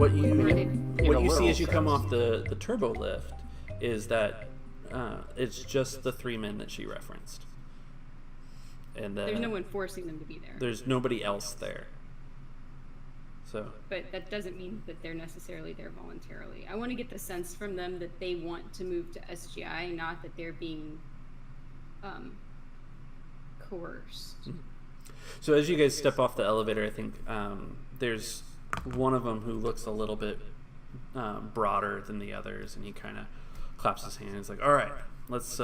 What you a see as you literal come sense. off the turbo lift is that it's just the 3 men that she referenced, and There's no one forcing them to be there. there's nobody else there. So But that doesn't mean that they're necessarily there voluntarily. I want to get the sense from them that they want to move to SGI, not that they're being coerced. So as you guys step off the elevator, I think there's one of them who looks a little bit broader than the others, and he kind of claps his hands like, "All right, let's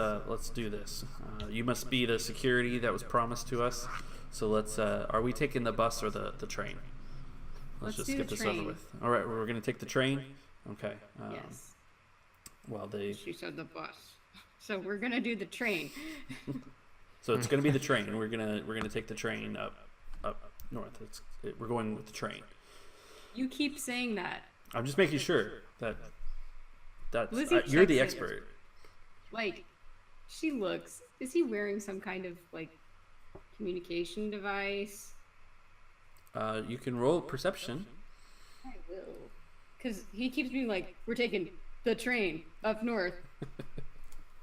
do this. You must be the security that was promised to us. So let's. Are we taking the bus or the train? Let's just do get the this over train. with. All right, we're gonna take the train. Okay. Yes. Well, She said the bus. So we're gonna do the train. So it's gonna be the train. We're gonna take the train up north. We're going with the train. You keep saying that. I'm just making sure that's Lizzie you're the checks it. expert. Like, she looks. Is he wearing some kind of like communication device? You can roll perception. I will. Because he keeps being like, we're taking the train up north.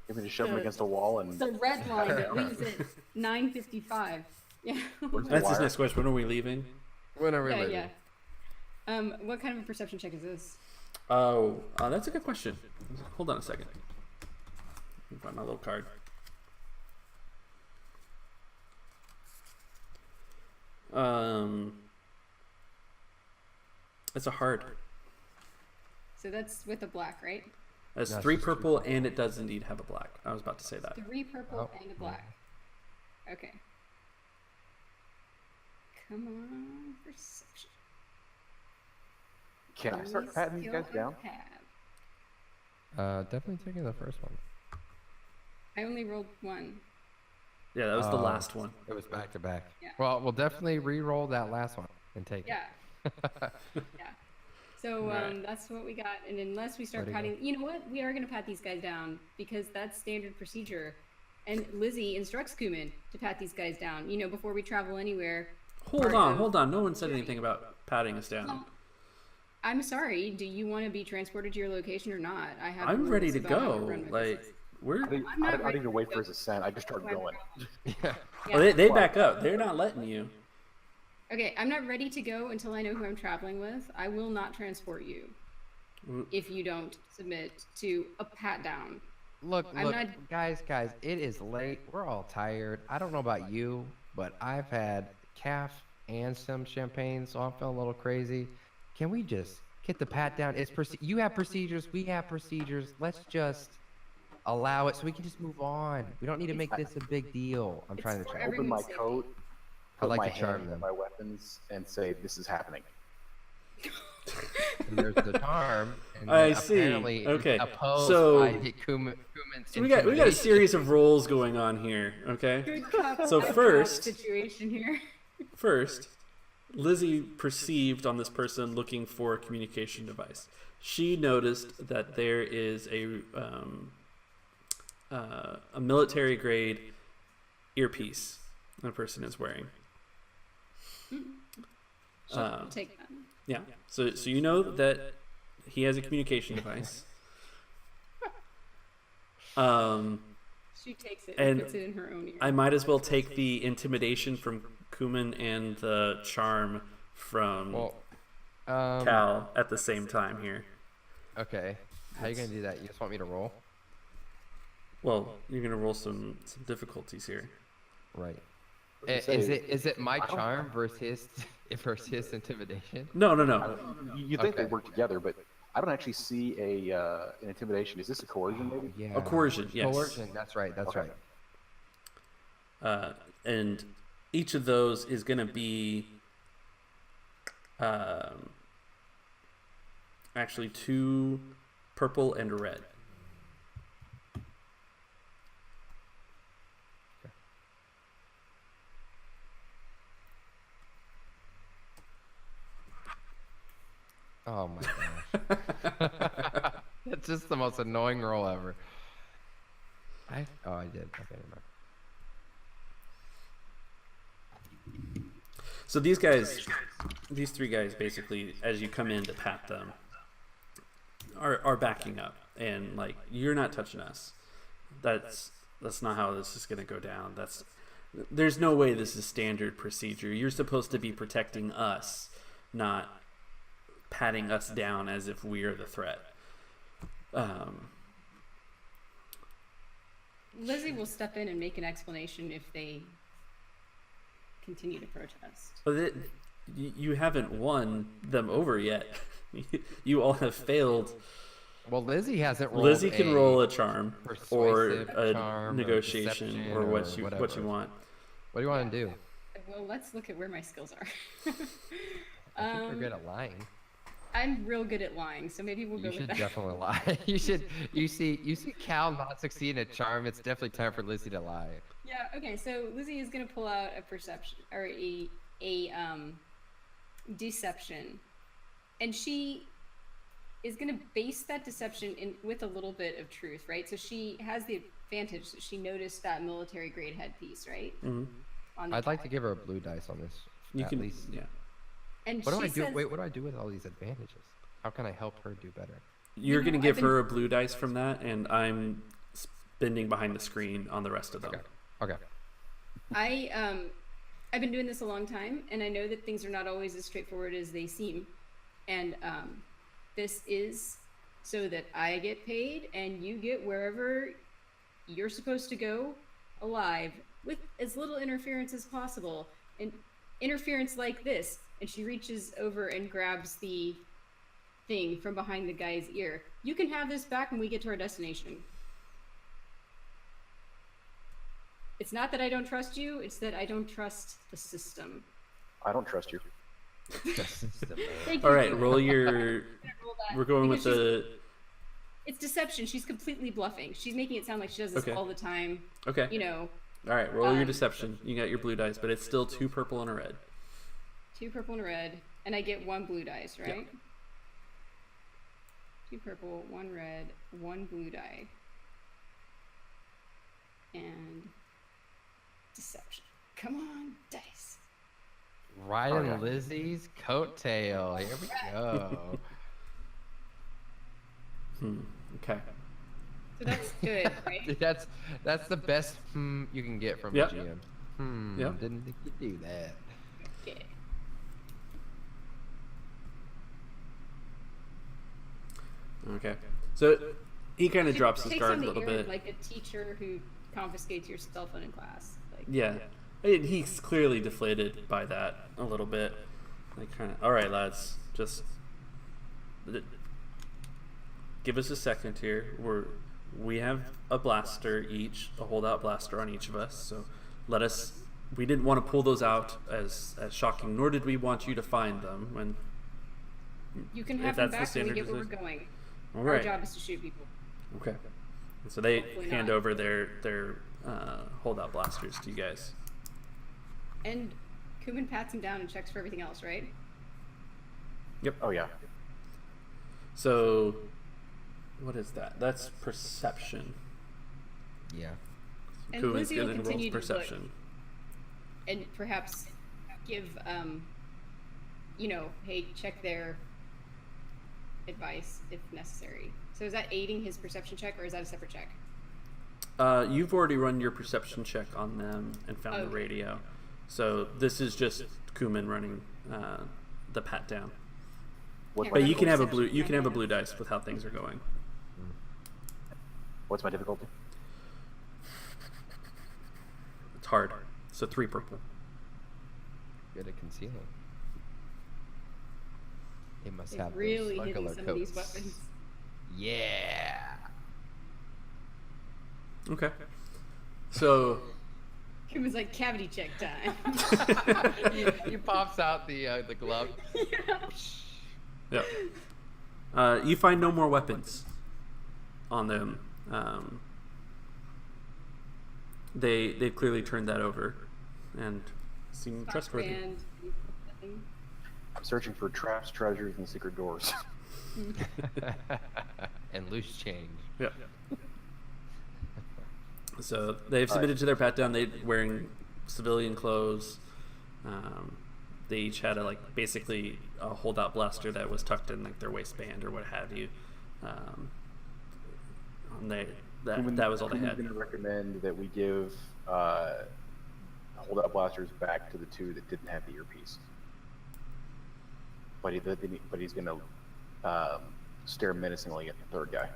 You're going to shove him The- against a wall and... The red line that leaves at 9:55. Yeah. Where's the That's his wire? next question. When are we leaving? When are we Yeah, leaving? yeah. What kind of a perception check is this? Oh, that's a good question. Hold on a second. Let me find my little card. It's a hard. So that's with a black, right? That's That's 3 just purple, and it does indeed have a black. I was about to say that. 3 purple Oh. and a black. Okay. Come on, perception. Can I start patting these guys down? Definitely taking the first one. I only rolled 1. Yeah, that was the Oh. last one. It was back to back. Yeah. Well, we'll definitely re-roll that last one and take Yeah. Yeah. So Right. that's what we got. And unless we start Way to go. patting, you know what? We are going to pat these guys down because that's standard procedure. And Lizzie instructs Kuman to pat these guys down. You know, before we travel anywhere. Hold on. No one said anything about patting us down. Well, I'm sorry. Do you want to be transported to your location or not? I have. I'm ready rules to about how go. run my Like, business. we're. I didn't, I'm not I didn't ready even to wait for go. his ascent. I just started going. Yeah. Oh, they back up. They're not letting you. Okay, I'm not ready to go until I know who I'm traveling with. I will not transport you if you don't submit to a pat down. Look, I'm not- guys, it is late. We're all tired. I don't know about you, but I've had calf and some champagne, so I'm feeling a little crazy. Can we just get the pat down? You have procedures, we have procedures. Let's just allow it so we can just move on. We don't need to make this a big deal. I'm trying to for try. Open my everyone's safety. coat, I put like my to charm hand them. on my weapons, and say, "This is happening." And there's the charm. And I then see. apparently Okay, opposed so- by Kuman's So we got a intimidation. series of roles going on here. Okay. Good cop, So bad cop first- situation here. First, Lizzie perceived on this person looking for a communication device. She noticed that there is a military grade earpiece that a person is wearing. I'll take that. Yeah. So you know that he has a communication device. She takes it And and puts it in her own ear. I might as well take the intimidation from Kuman and the charm from Well, Cal at the same time here. okay. How you gonna do that? You just want me to roll? Well, you're gonna roll some difficulties here. Right. was gonna say, Is it my charm versus his intimidation? No. You think they Okay. work together, but I don't actually see an intimidation. Is this a coercion, maybe? Yeah. A coercion, yes. Coercion. That's right. That's Okay. right. And each of those is gonna be actually 2 purple and a red. Oh my gosh. That's just the most annoying roll ever. I did. Okay, never mind. So these three guys, basically, as you come in to pat them, are backing up, and like, you're not touching us. That's not how this is going to go down. There's no way this is standard procedure. You're supposed to be protecting us, not patting us down as if we are the threat. Lizzie will step in and make an explanation if they continue to protest. But you haven't won them over yet. You all have failed. Well, Lizzie hasn't rolled. Lizzie can roll a charm or persuasive a charm, negotiation, or what you want. What do you want to do? Well, let's look at where my skills are. I think you're good at lying. I'm real good at lying, so maybe we'll go You with should that. definitely lie. You see Cal not succeed in a charm. It's definitely time for Lizzie to lie. Yeah. Okay. So Lizzie is gonna pull out a perception or a deception, and she is gonna base that deception in with a little bit of truth, right? So she has the advantage that she noticed that military grade headpiece, right? Mm-hmm. I'd like to give her a blue dice on this. You at can, least. yeah. And What do she I do? says, Wait, what do I do with all these advantages? How can I help her do better? You're know, gonna I've give been- her a blue dice from that, and I'm spending behind the screen on the rest of them. Okay. I've been doing this a long time, and I know that things are not always as straightforward as they seem. And this is so that I get paid and you get wherever you're supposed to go alive with as little interference as possible. And interference like this. And she reaches over and grabs the thing from behind the guy's ear. You can have this back when we get to our destination. It's not that I don't trust you, it's that I don't trust the system. I don't trust you. Thank you. All right, roll your. Roll that, We're going with because the. it's deception. She's completely bluffing. She's making it sound like she does this Okay. all the time. Okay. You know, All right, roll your deception. You got your blue dice, but it's still 2 purple and a red. 2 purple and a red, and I get 1 blue dice, right? 2 purple, 1 red, 1 blue die. And deception. Come on, dice. Riding yeah. Lizzie's coattail. Here we go. Okay. So that's good, right? That's the best you can get from Yep. a GM. Yep. Didn't think you'd do that. Okay. Okay. So he kind of She drops his takes guard on a the little air bit. like a teacher who confiscates your cell phone in class. Like, Yeah. He's clearly deflated by that a little bit. Like, kind of, all right, lads, just give us a second here. We have a blaster each, a holdout blaster on each of us. So let us. We didn't want to pull those out as shocking, nor did we want you to find them. When you can if have them that's the back when we get standard where we're going. all Our right, job is to shoot people. okay. And so they Hopefully hand not. over their holdout blasters to you guys. And Kuman pats him down and checks for everything else, right? Oh yeah. So, what is that? That's perception. Yeah. And Kuman's Lizzie will gonna roll continue to look perception. and perhaps give, hey, check their advice if necessary. So is that aiding his perception check, or is that a separate check? You've already run your perception check on them and found the Okay. radio. So this is just Kuman running the pat down. What's Yeah, my But you can have a Perception blue. You can have a check. blue dice with how things are going. What's my difficulty? It's hard. So 3 purple. Good at concealing. It must They're have really those hitting smuggler some of these coats. weapons. Yeah. Okay. So Kuman's like, cavity check time. he pops out the glove. yeah. You find no more weapons on them. They've clearly turned that over and seem trustworthy. And I'm searching for traps, treasures, and secret doors. And loose change. Yeah. So they've submitted to their pat down. They wearing civilian clothes. they each had basically a holdout blaster that was tucked in their waistband or what have you. That was all they had. I'm going to recommend that we give holdout blasters back to the two that didn't have the earpiece. But he's going to stare menacingly at the third guy.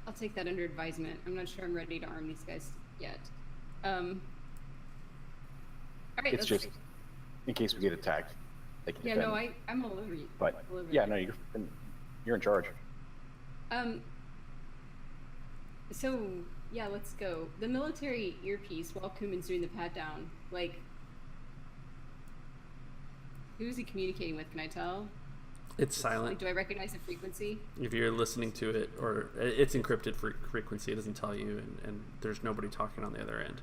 I'll take that under advisement. I'm not sure I'm ready to arm these guys yet. All right, It's just in case we get attacked. They can yeah, defend. no, I'm all over you. But All over yeah, you. no, you're in charge. So yeah, let's go. The military earpiece while Kuman's doing the pat down, who is he communicating with? Can I tell? It's silent. Do I recognize the frequency? If you're listening to it, or it's encrypted for frequency, it doesn't tell you, and there's nobody talking on the other end.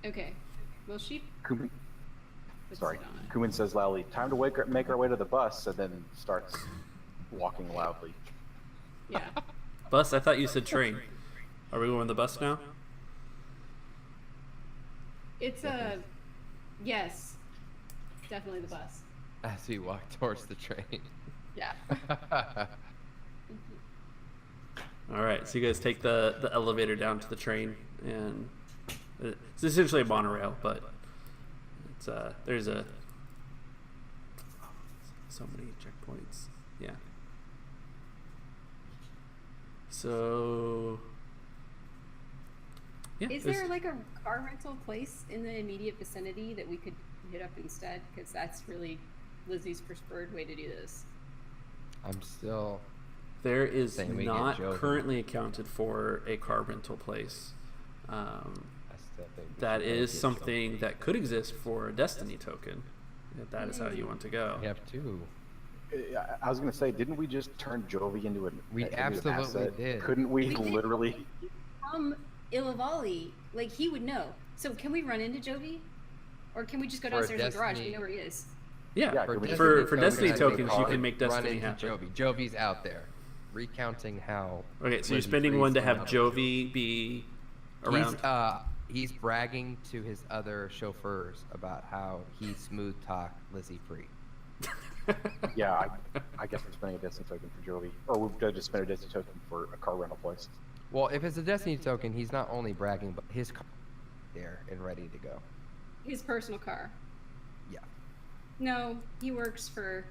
Okay. Well, she. Kuman, puts sorry. it on. Kuman says loudly, "Time to make our way to the bus," and then starts walking loudly. Yeah. Bus? I thought you said train. Are we going on the bus now? It's yes, definitely the bus. As we walk towards the train. Yeah. All right, so you guys take the elevator down to the train, and it's essentially a monorail, but it's there's so many checkpoints. Yeah. So yeah. Is there a car rental place in the immediate vicinity that we could hit up instead? Because that's really Lizzie's preferred way to do this. I'm still. There is saying we not get Jovi. currently accounted for a car rental place. I still think we That should is get something that could exist for a Destiny token, if that is how you want to go. We have two. I was going to say, didn't we just turn Jovi into an We into an absolutely asset? did. Couldn't we We did. literally? Ilavali, he would know. So can we run into Jovi? Or can we just go For a downstairs in the garage? We Destiny- know where he is. Yeah, Yeah, for, can we- for Destiny I think tokens, you I'll can make Run Destiny into happen. Jovi. Jovi's out there, recounting how. Okay, so you're Lizzie spending Freeze one to went have out. Jovi be around. He's bragging to his other chauffeurs about how he smooth talk Lizzie free. Yeah, I guess we're spending a Destiny token for Jovi, or we've got to just spend a Destiny token for a car rental place. Well, if it's a Destiny token, he's not only bragging, but his car is there and ready to go. His personal car. Yeah. No, he works for.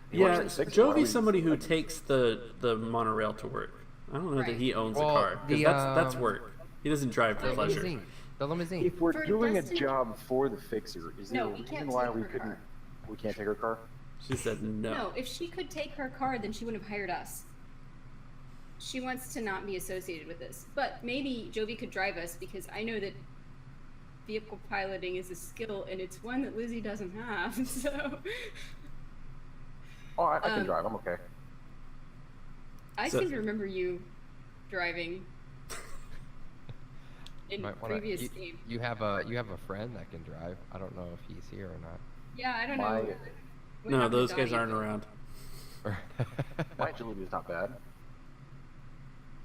He works Yeah, at Six Flags. Jovi's somebody who takes the monorail to work. I don't know that Right. he owns Well, a car, because the, that's work. He doesn't drive for The pleasure. Limousine. The limousine. If we're For doing Destiny- a job for the fixer, is there No, a we reason can't why take we her couldn't? car. We can't take her car. She said no. No, if she could take her car, then she wouldn't have hired us. She wants to not be associated with this. But maybe Jovi could drive us, because I know that vehicle piloting is a skill, and it's one that Lizzie doesn't have. So Oh, I can Um, drive. I'm okay. I So- seem to remember you driving in Might wanna- previous you, game. you have a friend that can drive. I don't know if he's here or not. Yeah, I don't My- know. what No, happened to those guys Donnie. aren't around. My agility is not bad.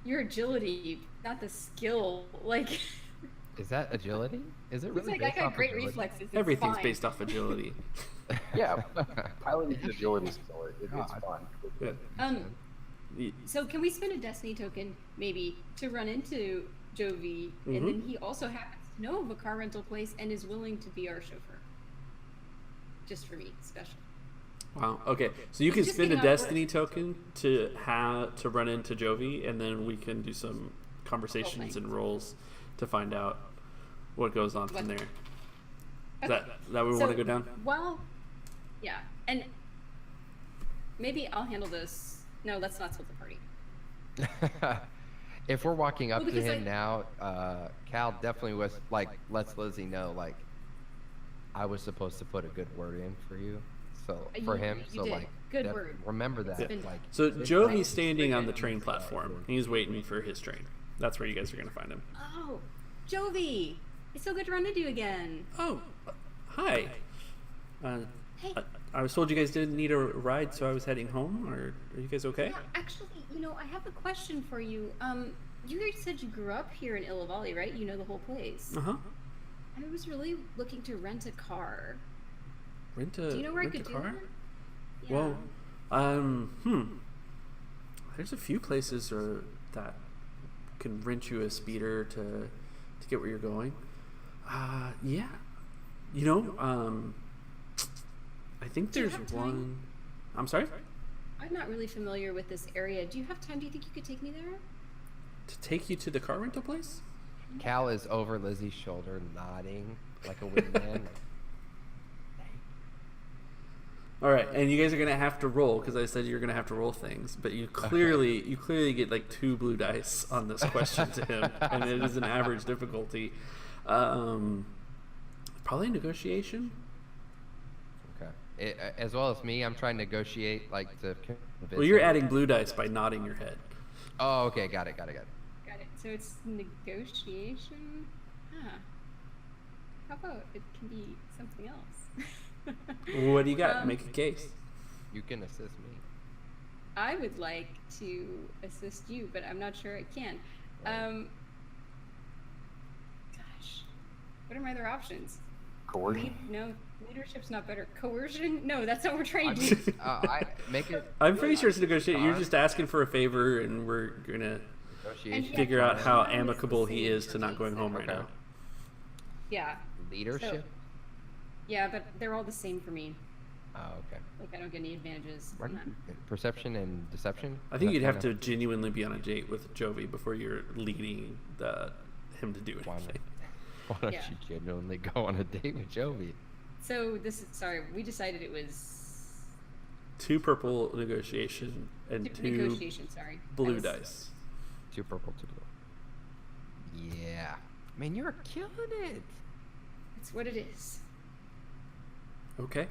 Your agility, not the skill. Is that agility? Is it It's really like I based got off great agility? reflexes. It's Everything's fine. based off agility. Yeah, piloting is agility skill. It's God. fun. Yeah. Y- So can we spend a Destiny token maybe to run into Jovi, and Mm-hmm. then he also happens to know of a car rental place and is willing to be our chauffeur. Just for me, special. Wow. Okay, so you can Just spend a getting out of Destiny token to run into Jovi, and then we can do some conversations Roleplaying. and rolls to find out what goes on from What- there. Okay. That we So, want to go down? Well, yeah, and maybe I'll handle this. No, let's not split the party. If we're walking up Well, to because, him now, Cal definitely was lets Lizzie know I was supposed to put a good word in for you, so for You- him, you so did. Good word. remember that. It's been- So this Jovi's night, standing on the friggin' train platform. He's waiting for his train. That's where you guys are going to find him. Oh, Jovi! It's so good to run into you again. Oh, hi. Hey. I was told you guys didn't need a ride, so I was heading home. Or are you guys okay? Yeah, actually, I have a question for you. You guys said you grew up here in Illavali, right? You know the whole place. Uh huh. I was really looking to rent a car. Do Do you know where I rent could a do car? that? Well, there's a few places that can rent you a speeder to get where you're going. Yeah. You know, I think Do you there's have time? one. I'm sorry? I'm not really familiar with this area. Do you have time? Do you think you could take me there? To take you to the car rental place? Cal is over Lizzie's shoulder, nodding like a wingman. All right, and you guys are gonna have to roll because I said you're gonna have to roll things, but you clearly get like 2 blue dice on this question to him, and it is an average difficulty. Probably negotiation. Okay. As well as me, I'm trying to negotiate, like, to convince Well, you're him. adding blue dice by nodding your head. Oh, okay. Got it. Got it. So it's negotiation? Huh. How about it can be something else? What do you got? Make a case. You can assist me. I would like to assist you, but I'm not sure I can. Right. Gosh, what are my other options? Coercion. No, leadership's not better. Coercion? No, that's not what we're trying to do. I make it. I'm pretty sure it's negotiate. You're just asking for a favor, and we're gonna Negotiation. Yeah, figure out how coercion is the amicable he same is to not going home right Okay. now. Yeah, Leadership. yeah, but they're all the same for me. Oh, okay. Like I don't get any advantages. Right. None. Perception and deception. I think you'd That's have kinda- to genuinely be on a date with Jovi before you're leading him to do Why anything. Why don't Yeah. you genuinely go on a date with Jovi? So this is sorry. We decided it was 2 purple negotiation and 2 negotiation. Sorry, blue I was- dice. 2 purple, 2 blue. Yeah. Man, you're killing it. It's what it is. Okay.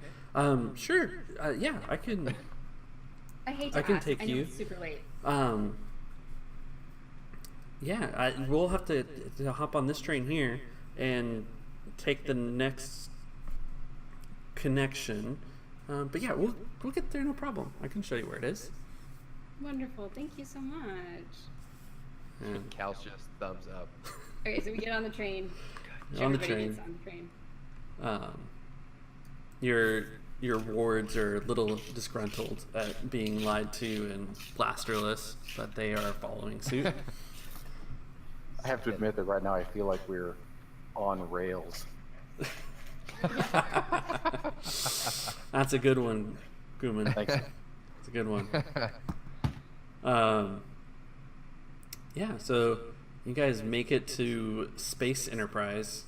Sure. Yeah, I can. I hate to I can ask. take I know you. it's super late. Yeah, we'll have to hop on this train here and take the next connection. But yeah, we'll get there, no problem. I can show you where it is. Wonderful. Thank you so much. And Cal's just thumbs up. Okay, so we get on the train. on the Everybody train, gets on the train. your wards are a little disgruntled at being lied to and blasterless, but they are following suit. I have to admit that right now I feel like we're on rails. That's a good one, Gooman. Thanks. It's a good one. Yeah, so you guys make it to Space Enterprise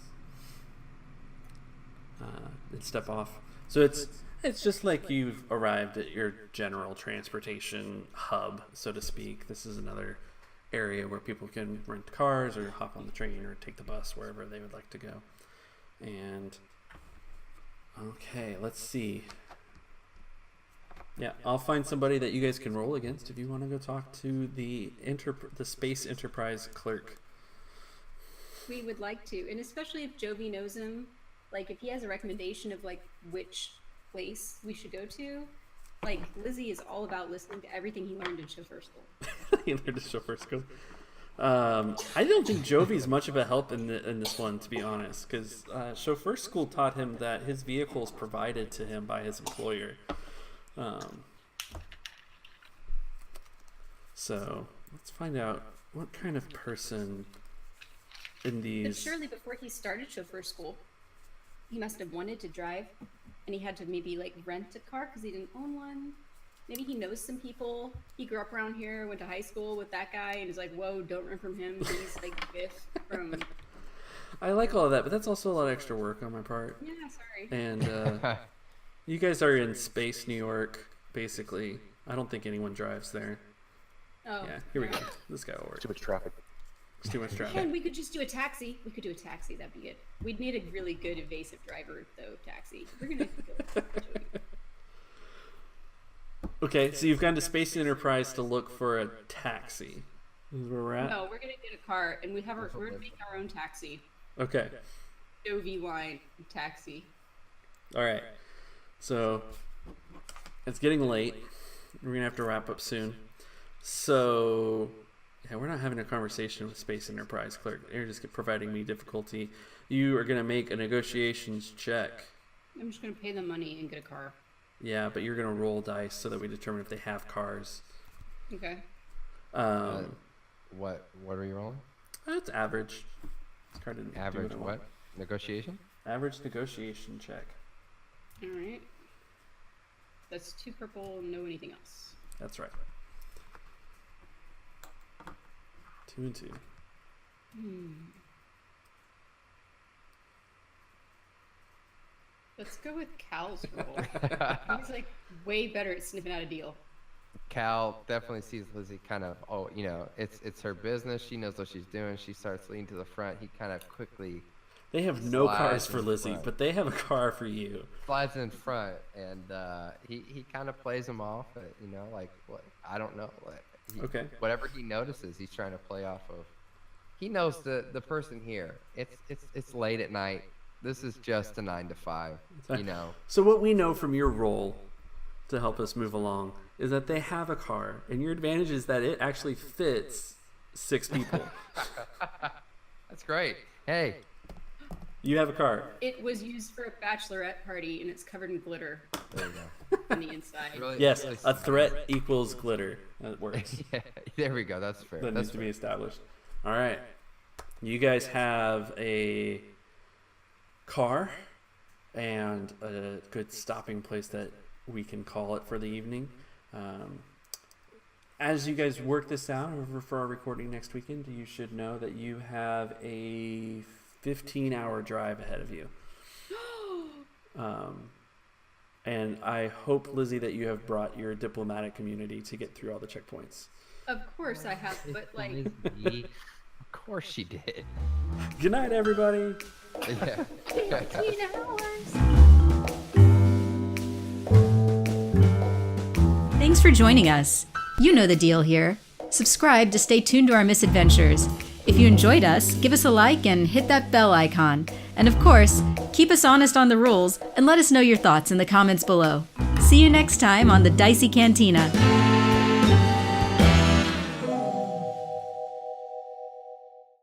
and step off. So it's just like you've arrived at your general transportation hub, so to speak. This is another area where people can rent cars or hop on the train or take the bus wherever they would like to go. And okay, let's see. Yeah, I'll find somebody that you guys can roll against if you want to go talk to the Space Enterprise clerk. We would like to, and especially if Jovi knows him, like if he has a recommendation of like which place we should go to. Like Lizzie is all about listening to everything he learned in chauffeur school. You learned to chauffeur school. I don't think Jovi's much of a help in this one, to be honest, because chauffeur school taught him that his vehicle is provided to him by his employer. So let's find out what kind of person in But these. surely before he started chauffeur school, he must have wanted to drive, and he had to maybe like rent a car because he didn't own one. Maybe he knows some people. He grew up around here, went to high school with that guy, and is like, "Whoa, don't run from him. He's like Biff from." I like all of that, but that's also a lot of extra work on my part. Yeah, sorry. And you guys are in space New York, basically. I don't think anyone drives there. Oh. Yeah, here we go. This guy will work. Too much traffic. It's too much And traffic. we could just do a taxi. We could do a taxi. That'd be good. We'd need a really good evasive driver, though. Taxi. We're gonna go with Joey. Okay, so you've gone to Space Enterprise to look for a taxi. This is where we're at? No, we're gonna get a car, and we're gonna make our own taxi. Okay. Jovi line taxi. All right. So it's getting late. We're going to have to wrap up soon. So Yeah, we're not having a conversation with Space Enterprise clerk. You're just providing me difficulty. You are going to make a negotiations check. I'm just going to pay the money and get a car. Yeah, but you're going to roll dice so that we determine if they have cars. Okay. What are you rolling? That's average. It's hard to Average do what? Negotiation? Average negotiation check. All right. That's 2 purple, no anything else. That's right. 2 and 2. Let's go with Cal's roll. He's like way better at sniffing out a deal. Cal definitely sees Lizzie kind of, it's her business. She knows what she's doing. She starts leaning to the front. He kind of quickly They have no slides cars for in Lizzie, front. but they have a car for you. slides in front, and he kind of plays him off. Like what? I don't know. Okay. Whatever he notices, he's trying to play off of. He knows the person here. It's late at night. This is just a 9 to 5. So what we know from your role to help us move along is that they have a car, and your advantage is that it actually fits 6 people. That's great. Hey, You have a car. It was used for a bachelorette party, and it's covered in glitter there you go. on the inside. Yes, really a threat equals glitter. That works. Yeah, there we go. That's fair. That That's needs to be established. All right. You guys have a car and a good stopping place that we can call it for the evening. As you guys work this out over for our recording next weekend, you should know that you have a 15-hour drive ahead of you. And I hope, Lizzie, that you have brought your diplomatic community to get through all the checkpoints. Of course I have, but like, Lizzie, of course she did. Good night, everybody. Yeah. 15 hours. Thanks for joining us. You know the deal here. Subscribe to stay tuned to our misadventures. If you enjoyed us, give us a like and hit that bell icon. And of course, keep us honest on the rules and let us know your thoughts in the comments below. See you next time on the Dicey Cantina.